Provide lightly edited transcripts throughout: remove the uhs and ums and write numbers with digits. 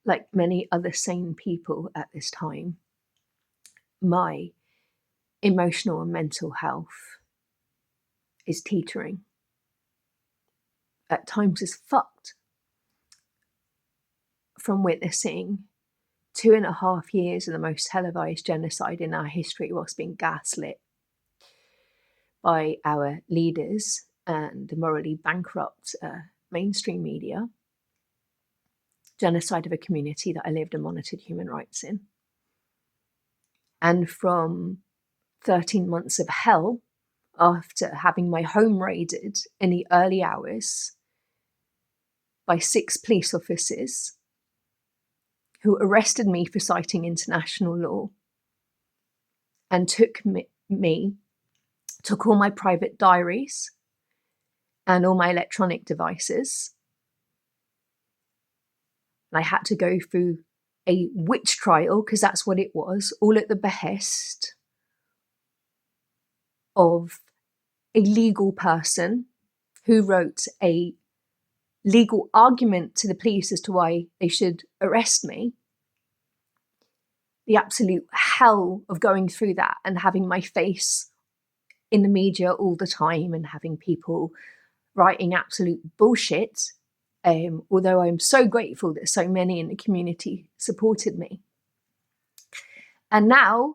like many other sane people at this time, my emotional and mental health is teetering. At times is fucked from witnessing 2.5 years of the most televised genocide in our history whilst being gaslit by our leaders and the morally bankrupt mainstream media. Genocide of a community that I lived and monitored human rights in. And from 13 months of hell after having my home raided in the early hours by 6 police officers who arrested me for citing international law and took all my private diaries and all my electronic devices. And I had to go through a witch trial, because that's what it was, all at the behest of a legal person who wrote a legal argument to the police as to why they should arrest me. The absolute hell of going through that and having my face in the media all the time and having people writing absolute bullshit. Although I'm so grateful that so many in the community supported me. And now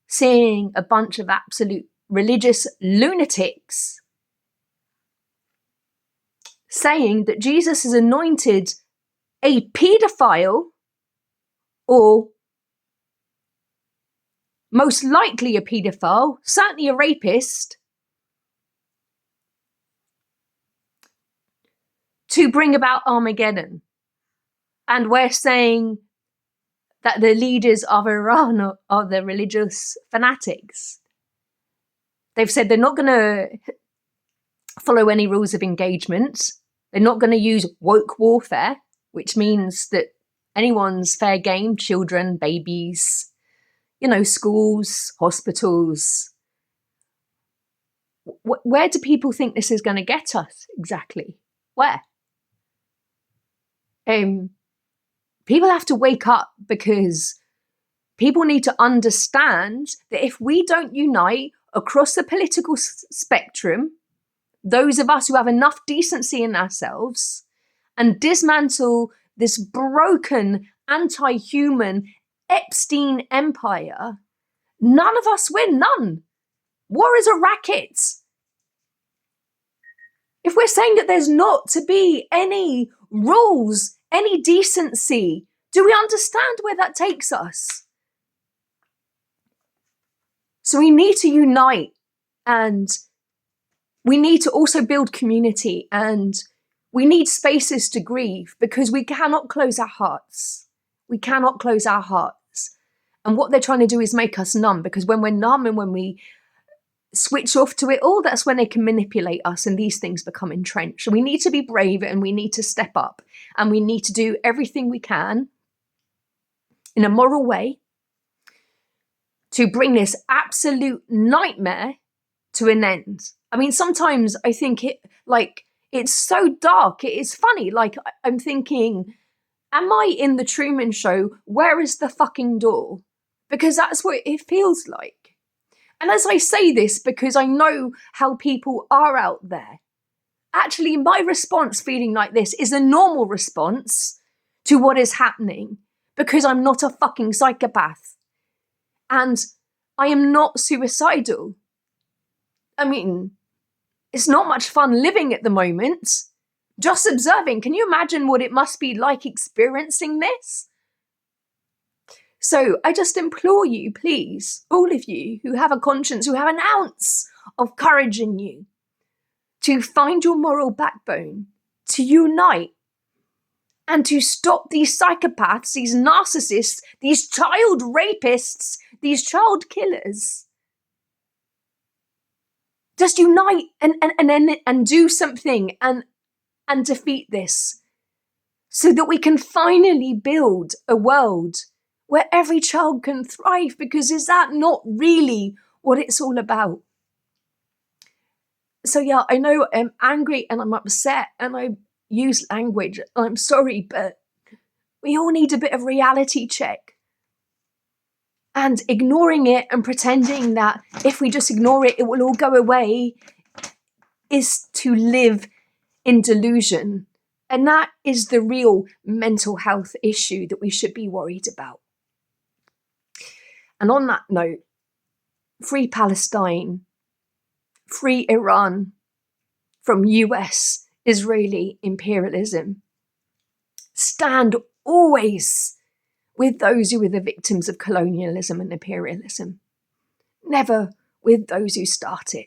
seeing a bunch of absolute religious lunatics saying that Jesus has anointed a paedophile, or most likely a paedophile, certainly a rapist, to bring about Armageddon. And we're saying that the leaders of Iran are the religious fanatics. They've said they're not going to follow any rules of engagement. They're not going to use woke warfare, which means that anyone's fair game, children, babies, schools, hospitals. Where do people think this is going to get us exactly? Where? People have to wake up, because people need to understand that if we don't unite across the political spectrum, those of us who have enough decency in ourselves, and dismantle this broken, anti-human Epstein empire, none of us win, none. War is a racket. If we're saying that there's not to be any rules, any decency, do we understand where that takes us? So we need to unite, and we need to also build community, and we need spaces to grieve, because we cannot close our hearts. We cannot close our hearts. And what they're trying to do is make us numb, because when we're numb and when we switch off to it all, that's when they can manipulate us and these things become entrenched. So we need to be brave, and we need to step up, and we need to do everything we can in a moral way to bring this absolute nightmare to an end. I mean, sometimes I think it's so dark, it is funny. Like, I'm thinking, am I in the Truman Show? Where is the fucking door? Because that's what it feels like. And as I say this, because I know how people are out there, actually my response feeling like this is a normal response to what is happening, because I'm not a fucking psychopath. And I am not suicidal. I mean, it's not much fun living at the moment. Just observing. Can you imagine what it must be like experiencing this? So I just implore you, please, all of you who have a conscience, who have an ounce of courage in you, to find your moral backbone, to unite, and to stop these psychopaths, these narcissists, these child rapists, these child killers. Just unite and do something and defeat this, so that we can finally build a world where every child can thrive, because is that not really what it's all about? So yeah, I know I'm angry and I'm upset and I use language. I'm sorry, but We all need a bit of reality check. And ignoring it and pretending that if we just ignore it, it will all go away is to live in delusion. And that is the real mental health issue that we should be worried about. And on that note, free Palestine, free Iran from US Israeli imperialism. Stand always with those who were the victims of colonialism and imperialism, never with those who start it.